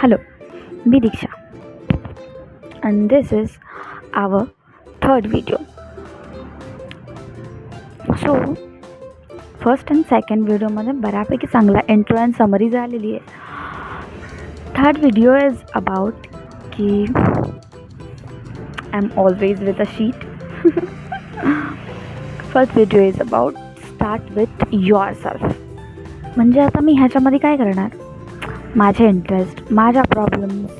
Hello, मी Diksha and this is our third video. So, first and second व्हिडिओमध्ये बऱ्यापैकी चांगला इंट्रो अँड समरी झालेली आहे. थर्ड व्हिडिओ इज अबाउट की I am always with a sheet. First video is about start with yourself. म्हणजे आता मी ह्याच्यामध्ये काय करणार, माझे इंटरेस्ट, माझ्या problems,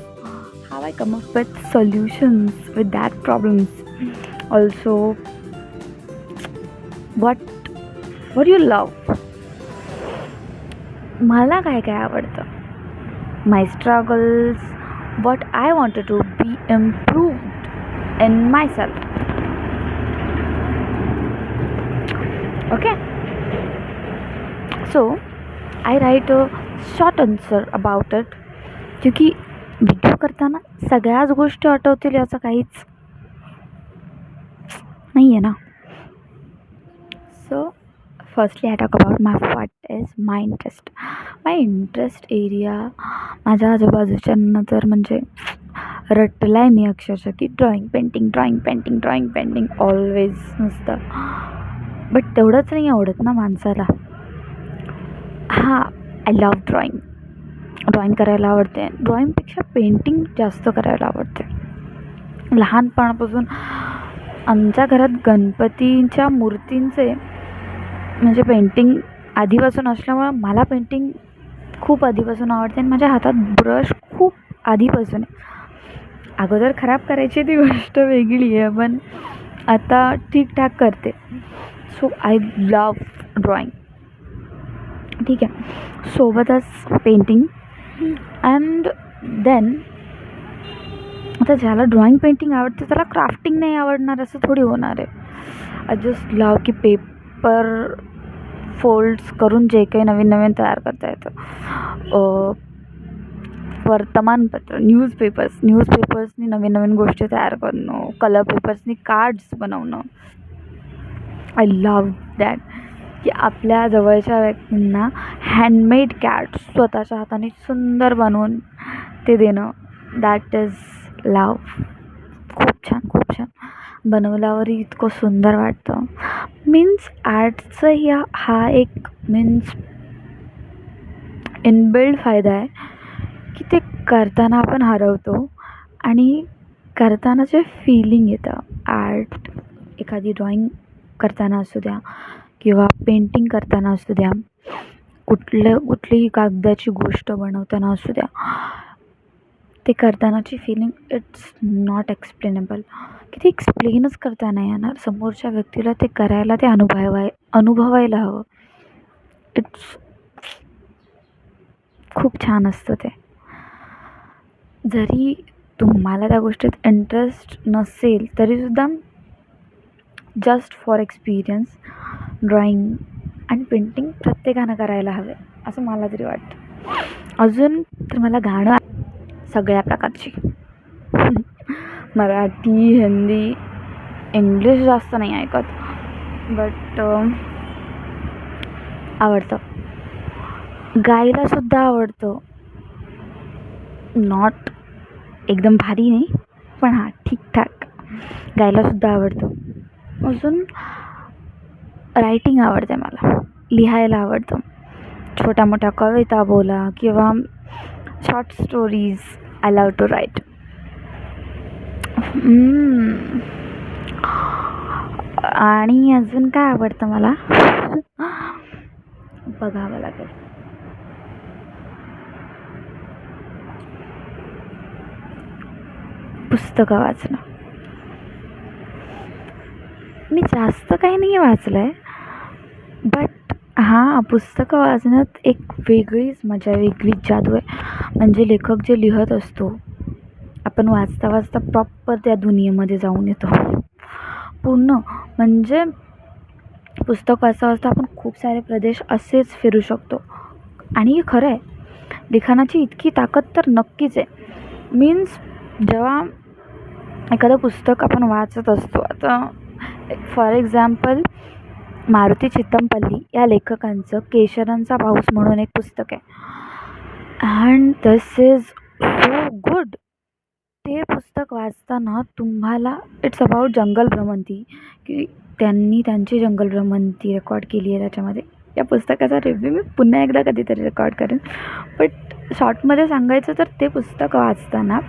how I come up with solutions with that problems, also what you love, मला काय काय आवडतं, my struggles, what I wanted to be improved in myself. Okay, so I write a short answer about it, क्योंकि video करताना सगळ्याच गोष्टी आठवतील याचं काहीच नाही आहे ना. So firstly I talk about what is my interest. My interest area माझ्या आजूबाजूच्यांना तर म्हणजे रटला आहे मी अक्षरशः की ड्रॉइंग पेंटिंग ऑलवेज नुसतं. बट तेवढंच नाही आवडत ना माणसाला. हां, आय लव्ह ड्रॉइंग करायला आवडते. ड्रॉइंगपेक्षा पेंटिंग जास्त करायला आवडते. लहानपणापासून आमच्या घरात गणपतींच्या मूर्तींचे म्हणजे पेंटिंग आधीपासून असल्यामुळं मला पेंटिंग खूप आधीपासून आवडते आणि माझ्या हातात ब्रश खूप आधीपासून आहे. अगोदर खराब करायची ती गोष्ट वेगळी आहे, पण आता ठीकठाक करते. So I love drawing. ठीक आहे, सोबतच पेंटिंग. अँड देन आता ज्याला ड्रॉइंग पेंटिंग आवडते त्याला क्राफ्टिंग नाही आवडणार असं थोडी होणार आहे. आय जस्ट लव की पेपर फोल्ड्स करून जे काही नवीन तयार करता येतं. वर्तमानपत्र, न्यूजपेपर्सनी नवीन गोष्टी तयार करणं, कलर पेपर्सनी कार्ड्स बनवणं. आय लव्ह दॅट की आपल्या जवळच्या व्यक्तींना हँडमेड कॅट्स स्वतःच्या हाताने सुंदर बनवून ते देणं. That is love. खूप छान बनवल्यावरही इतकं सुंदर वाटतं. मीन्स आर्टचं हा एक मीन्स इनबिल्ड फायदा आहे की ते करताना आपण हरवतो आणि करताना जे फिलिंग येतं, आर्ट एखादी ड्रॉइंग करताना असू द्या किंवा पेंटिंग करताना असू द्या, कुठलीही कागदाची गोष्ट बनवताना असू द्या, ते करतानाची फिलिंग इट्स नॉट एक्सप्लेनेबल. की ते एक्सप्लेनच करता नाही येणार. समोरच्या व्यक्तीला ते करायला, ते अनुभवायला हवं. इट्स खूप छान असतं ते. जरी तुम्हाला त्या गोष्टीत इंटरेस्ट नसेल तरीसुद्धा जस्ट फॉर एक्सपिरियन्स ड्रॉइंग आणि पेंटिंग प्रत्येकानं करायला हवे असं मला तरी वाटतं. अजून तर मला गाणं सगळ्या प्रकारची, मराठी, हिंदी, इंग्लिश जास्त नाही ऐकत, बट आवडतं. गायलासुद्धा आवडतं. नॉट एकदम भारी नाही, पण हां ठीकठाक गायलासुद्धा आवडतं. अजून रायटिंग आवडते मला, लिहायला आवडतं. छोट्या मोठ्या कविता बोला किंवा short stories, I love to write. आणि अजून काय आवडतं मला बघावं लागेल. पुस्तकं वाचणं. मी जास्त काही नाही वाचलं आहे, बट हां, पुस्तकं वाचण्यात एक वेगळीच मजा, वेगळीच जादू आहे. म्हणजे लेखक जे लिहत असतो, आपण वाचता प्रॉपर त्या दुनियेमध्ये जाऊन येतो पूर्ण. म्हणजे पुस्तक वाचता आपण खूप सारे प्रदेश असेच फिरू शकतो. आणि हे खरं आहे, लिखाणाची इतकी ताकद तर नक्कीच आहे. मीन्स जेव्हा एखादं पुस्तक आपण वाचत असतो, आता फॉर एक्झाम्पल मारुती चित्तमपल्ली या लेखकांचं केशरांचा पाऊस म्हणून एक पुस्तक आहे. And this is so good. ते पुस्तक वाचताना तुम्हाला इट्स अबाउट जंगल भ्रमंती, की त्यांनी त्यांची जंगल भ्रमंती रेकॉर्ड केली आहे त्याच्यामध्ये. या पुस्तकाचा रिव्ह्यू मी पुन्हा एकदा कधीतरी रेकॉर्ड करेन. बट शॉर्टमध्ये सांगायचं तर ते पुस्तक वाचताना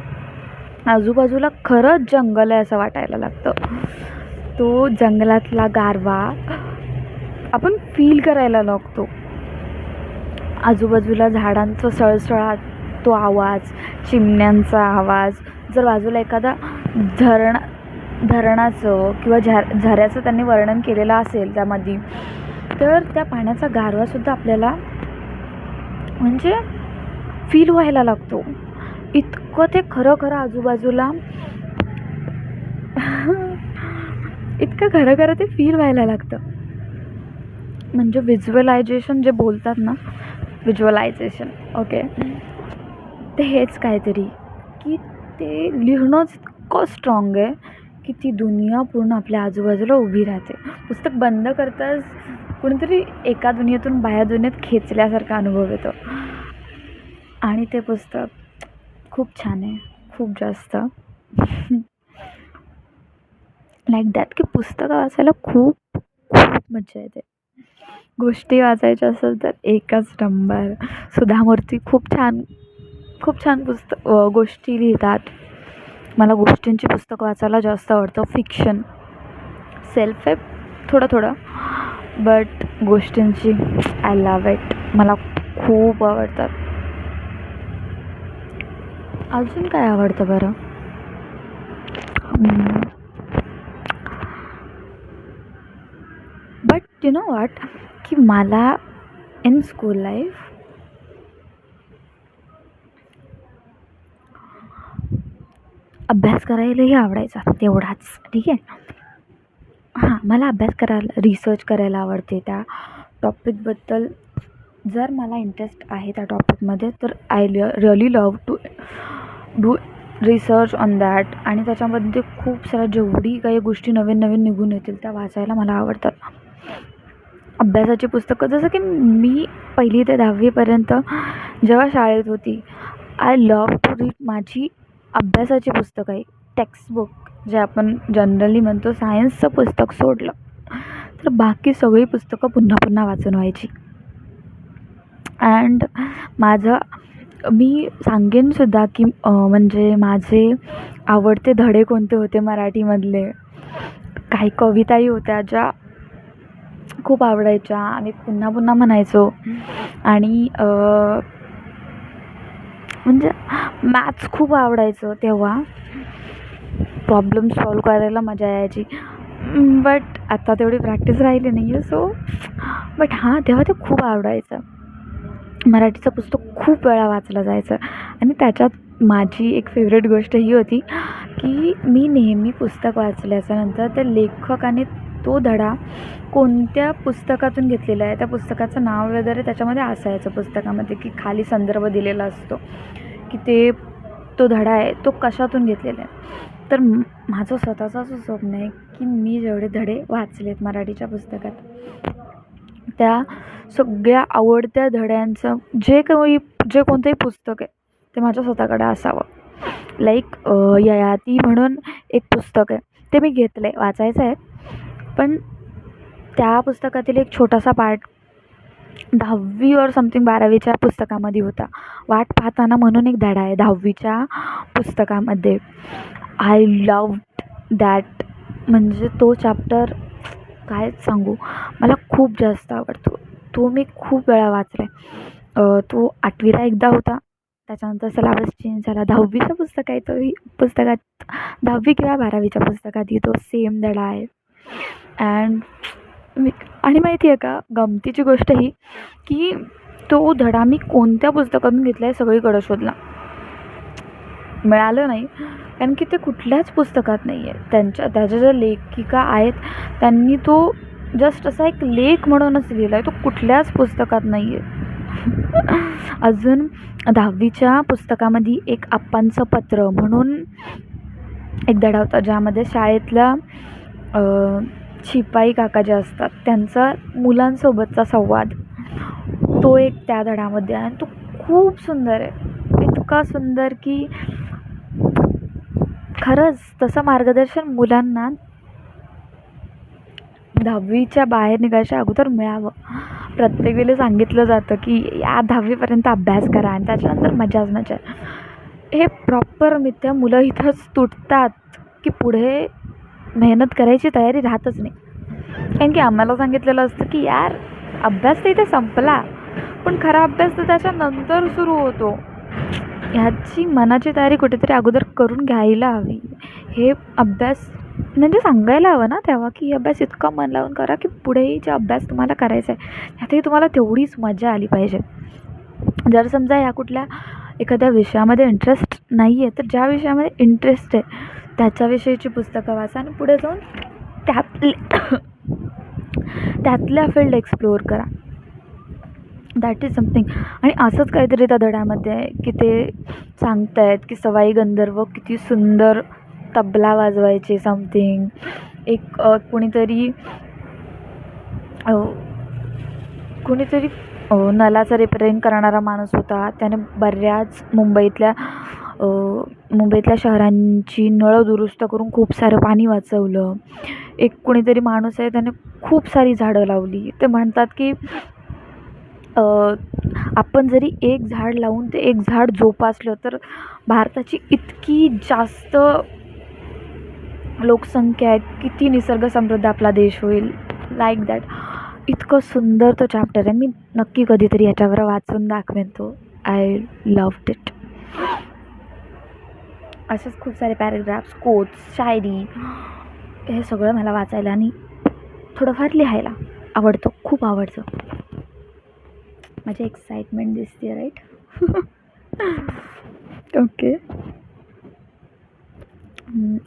आजूबाजूला खरंच जंगल आहे असं वाटायला लागतं. तो जंगलातला गारवा आपण फील करायला लागतो. आजूबाजूला झाडांचं सळसळाट, तो आवाज, चिमण्यांचा आवाज. जर बाजूला एखादा धरणाचं किंवा झऱ्याचं त्यांनी वर्णन केलेलं असेल त्यामध्ये, तर त्या पाण्याचा गारवासुद्धा आपल्याला म्हणजे फील व्हायला लागतो. इतकं ते खरं खरं आजूबाजूला इतकं खरं खरं ते फील व्हायला लागतं. म्हणजे व्हिज्युअलायझेशन जे बोलतात ना, व्हिज्युअलायझेशन, ओके, ते हेच काहीतरी, की ते लिहिणंच इतकं स्ट्रॉंग आहे की ती दुनिया पूर्ण आपल्या आजूबाजूला उभी राहते. पुस्तक बंद करताच कुणीतरी एका दुनियेतून बाहेर दुनियेत खेचल्यासारखा अनुभव येतो. आणि ते पुस्तक खूप छान आहे, खूप जास्त लाईक दॅट, की पुस्तकं वाचायला खूप खूप मजा येते. गोष्टी वाचायच्या असेल तर एकच नंबर. सुधा मूर्ती खूप छान गोष्टी लिहितात. मला गोष्टींची पुस्तकं वाचायला जास्त आवडतं. फिक्शन, सेल्फ हेल्प थोडं, बट गोष्टींची आय लव्ह इट, मला खूप आवडतात. अजून काय आवडतं बरं? बट यू नो वॉट, की मला इन स्कूल लाईफ अभ्यास करायलाही आवडायचा तेवढाच, ठीक आहे. हां, मला अभ्यास करायला, रिसर्च करायला आवडते. त्या टॉपिकबद्दल जर मला इंटरेस्ट आहे त्या टॉपिकमध्ये, तर I really love to do research on that. आणि त्याच्यामध्ये खूप साऱ्या जेवढी काही गोष्टी नवीन नवीन निघून येतील त्या वाचायला मला आवडतात. अभ्यासाची पुस्तकं, जसं की मी 1ली ते 10वीपर्यंत जेव्हा शाळेत होती, आय लव्ह टू रीड माझी अभ्यासाची पुस्तकं आहे. टेक्स्टबुक जे आपण जनरली म्हणतो, सायन्सचं पुस्तक सोडलं तर बाकी सगळी पुस्तकं पुन्हा पुन्हा वाचून व्हायची. अँड मी सांगेनसुद्धा की म्हणजे माझे आवडते धडे कोणते होते मराठीमधले. काही कविताही होत्या ज्या खूप आवडायच्या, आम्ही पुन्हा पुन्हा म्हणायचो. आणि म्हणजे मॅथ्स खूप आवडायचं तेव्हा, प्रॉब्लेम सॉल्व करायला मजा यायची. बट आता तेवढी प्रॅक्टिस राहिली नाही आहे. सो बट हां, तेव्हा ते खूप आवडायचं. मराठीचं पुस्तक खूप वेळा वाचलं जायचं. आणि त्याच्यात माझी एक फेवरेट गोष्ट ही होती की मी नेहमी पुस्तक वाचल्याच्यानंतर त्या लेखकाने तो धडा कोणत्या पुस्तकातून घेतलेला आहे, त्या पुस्तकाचं नाव वगैरे त्याच्यामध्ये असायचं पुस्तकामध्ये, की खाली संदर्भ दिलेला असतो की तो धडा आहे तो कशातून घेतलेला आहे. तर माझं स्वतःचं असं स्वप्न आहे की मी जेवढे धडे वाचलेत मराठीच्या पुस्तकात, त्या सगळ्या आवडत्या धड्यांचं जे कोणतंही पुस्तक आहे ते माझ्या स्वतःकडे असावं. लाईक ययाती म्हणून एक पुस्तक आहे, ते मी घेतलं आहे, वाचायचं आहे. पण त्या पुस्तकातील एक छोटासा पार्ट 10वी और समथिंग 12वीच्या पुस्तकामध्ये होता. वाट पाहताना म्हणून एक धडा आहे 10वीच्या पुस्तकामध्ये. I love that. म्हणजे तो चॅप्टर काय सांगू, मला खूप जास्त आवडतो. तो मी खूप वेळा वाचला आहे. तो 8वीला एकदा होता, त्याच्यानंतर सिलेबस चेंज झाला. 10वीचं पुस्तक आहे, तो पुस्तकात 10वी किंवा 12वीच्या पुस्तकातही तो सेम धडा आहे. आणि माहिती आहे का, गमतीची गोष्ट ही की तो धडा मी कोणत्या पुस्तकातून घेतला आहे सगळीकडं शोधला, मिळालं नाही. कारण की ते कुठल्याच पुस्तकात नाही आहे. त्याच्या ज्या लेखिका आहेत त्यांनी तो जस्ट असा एक लेख म्हणूनच लिहिला आहे, तो कुठल्याच पुस्तकात नाही आहे. अजून 10वीच्या पुस्तकामध्ये एक आप्पांचं पत्र म्हणून एक धडा होता, ज्यामध्ये शाळेतल्या शिपाई काका जे असतात त्यांचा मुलांसोबतचा संवाद, तो एक त्या धड्यामध्ये आहे. आणि तो खूप सुंदर आहे, इतका सुंदर की खरंच तसं मार्गदर्शन मुलांना 10वीच्या बाहेर निघायच्या अगोदर मिळावं. प्रत्येक वेळेला सांगितलं जातं की या 10वीपर्यंत अभ्यास करा आणि त्याच्यानंतर मजाच मजा. हे प्रॉपर मिथ्या. मुलं इथंच तुटतात की पुढे मेहनत करायची तयारी राहतच नाही. कारण की आम्हाला सांगितलेलं असतं की यार अभ्यास तर इथे संपला, पण खरा अभ्यास तर त्याच्यानंतर सुरू होतो. ह्याची मनाची तयारी कुठेतरी अगोदर करून घ्यायला हवी. हे अभ्यास म्हणजे सांगायला हवं ना तेव्हा की हे अभ्यास इतका मन लावून करा की पुढेही जे अभ्यास तुम्हाला करायचा आहे त्यातही तुम्हाला तेवढीच मजा आली पाहिजे. जर समजा या कुठल्या एखाद्या विषयामध्ये इंटरेस्ट नाही आहे, तर ज्या विषयामध्ये इंटरेस्ट आहे त्याच्याविषयीची पुस्तकं वाचा आणि पुढे जाऊन त्यातल्या फील्ड एक्सप्लोअर करा. That is something. आणि असंच काहीतरी त्या धड्यामध्ये आहे की ते सांगत आहेत की सवाई गंधर्व किती सुंदर तबला वाजवायचे समथिंग. एक कुणीतरी नलाचं रिपेअरिंग करणारा माणूस होता. त्याने बऱ्याच मुंबईतल्या शहरांची नळं दुरुस्त करून खूप सारं पाणी वाचवलं. एक कुणीतरी माणूस आहे त्याने खूप सारी झाडं लावली. ते म्हणतात की आपण जरी एक झाड लावून ते एक झाड जोपासलं तर भारताची इतकी जास्त लोकसंख्या आहे, किती निसर्ग समृद्ध आपला देश होईल. Like that. इतकं सुंदर तो चॅप्टर आहे. मी नक्की कधीतरी याच्यावर वाचून दाखवेन तो. I loved it. असेच खूप सारे पॅरेग्राफ्स, कोट्स, शायरी, हे सगळं मला वाचायला आणि थोडंफार लिहायला आवडतं. खूप आवडतं. माझी एक्साइटमेंट दिसते राईट. ओके.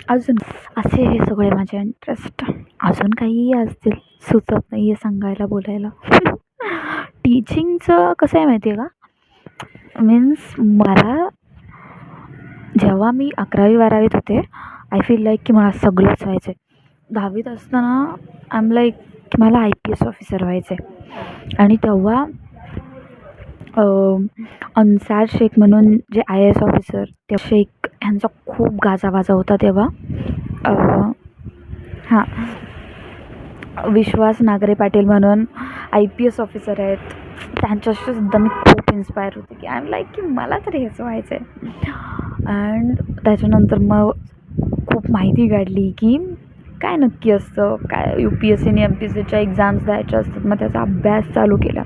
अजून असे हे सगळे माझे इंटरेस्ट. अजून काहीही असतील सुचत नाही आहे सांगायला, बोलायला. टीचिंगचं कसं आहे माहिती आहे का, मीन्स मला जेव्हा मी 11वी-12वीत होते आय फील लाईक की मला सगळंच व्हायचं आहे. 10वीत असताना आय एम लाईक की मला IPS ऑफिसर व्हायचं आहे. आणि तेव्हा अन्सार शेख म्हणून जे IAS ऑफिसर, ते शेख ह्यांचा खूप गाजावाजा होता तेव्हा. विश्वास नागरे पाटील म्हणून IPS ऑफिसर आहेत, त्यांच्याशी सुद्धा मी खूप इन्स्पायर होते की आय एम लाईक की मला तर हेच व्हायचं आहे. अँड त्याच्यानंतर मग खूप माहिती काढली की काय नक्की असतं, काय UPSC आणि MPSCच्या एक्झाम्स द्यायच्या असतात. मग त्याचा अभ्यास चालू केला.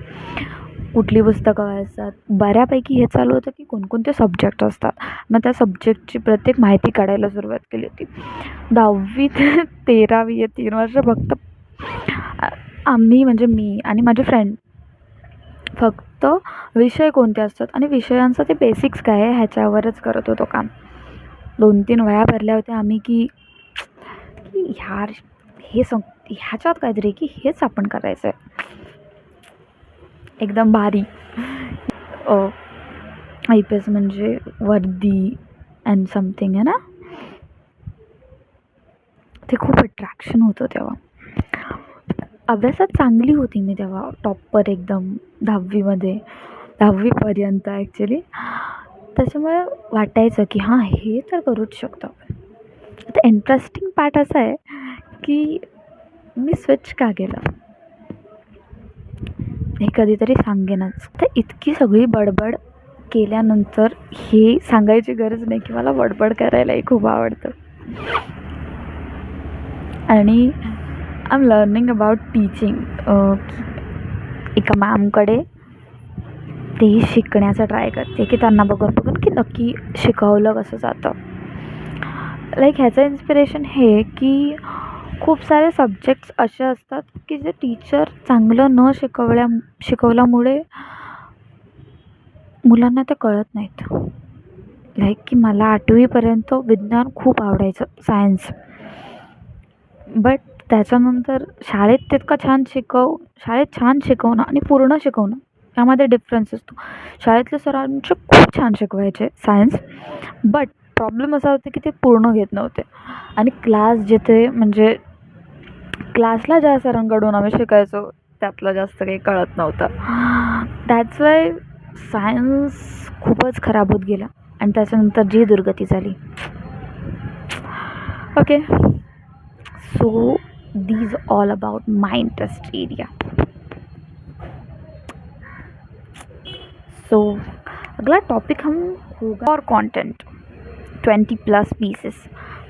कुठली पुस्तकं वाचतात. बऱ्यापैकी हे चालू होतं की कोणकोणते सब्जेक्ट असतात. मग त्या सब्जेक्टची प्रत्येक माहिती काढायला सुरुवात केली होती. 10वी ते 13वी हे 3 वर्ष फक्त आम्ही म्हणजे मी आणि माझे फ्रेंड फक्त विषय कोणते असतात आणि विषयांचं ते बेसिक्स काय आहे ह्याच्यावरच करत होतो काम. 2-3 वह्या भरल्या होत्या आम्ही की ह्यार ह्याच्यात काहीतरी की हेच आपण करायचं आहे एकदम भारी. IPS म्हणजे वर्दी अँड समथिंग आहे ना, ते खूप अट्रॅक्शन होतं तेव्हा. अभ्यासात चांगली होती मी तेव्हा, टॉपर एकदम 10वीमध्ये, 10वीपर्यंत ॲक्च्युली. त्याच्यामुळे वाटायचं की हां हे तर करूच शकतो. आता इंटरेस्टिंग पार्ट असा आहे की मी स्विच का केलं हे कधीतरी सांगेनच. तर इतकी सगळी बडबड केल्यानंतर हे सांगायची गरज नाही की मला बडबड करायलाही खूप आवडतं. आणि I am learning about teaching. एका मॅमकडे तेही शिकण्याचा ट्राय करते की त्यांना बघून की नक्की शिकवलं कसं जातं. लाईक ह्याचं इन्स्पिरेशन हे की खूप सारे सब्जेक्ट्स असे असतात की जे टीचर चांगलं न शिकवल्यामुळे मुलांना ते कळत नाहीत. लाईक की मला 8वीपर्यंत विज्ञान खूप आवडायचं, सायन्स. बट त्याच्यानंतर शाळेत छान शिकवणं आणि पूर्ण शिकवणं यामध्ये डिफरन्स असतो. शाळेतल्या सरांचे खूप छान शिकवायचे सायन्स, बट प्रॉब्लेम असा होता की ते पूर्ण घेत नव्हते. आणि म्हणजे क्लासला ज्या सरांकडून आम्ही शिकायचो त्यातलं जास्त काही कळत नव्हतं. दॅट्स वाय सायन्स खूपच खराब होत गेला. आणि त्याच्यानंतर जी दुर्गती झाली. Okay, so these all about my interest area. So अगला टॉपिक हम होगा और कंटेंट 20+ पीसेस.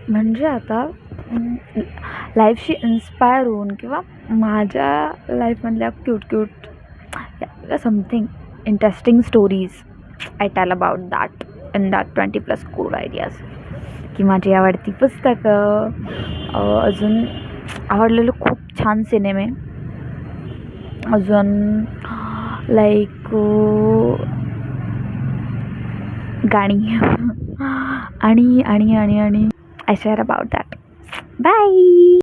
म्हणजे आता लाईफशी इन्स्पायर होऊन किंवा माझ्या लाईफमधल्या cute something interesting stories I tell about that in that 20+ code ideas. की माझी आवडती पुस्तकं, अजून आवडलेले खूप छान सिनेमे, अजून लाईक गाणी आणि आणि आणि आणि I share about that. Bye.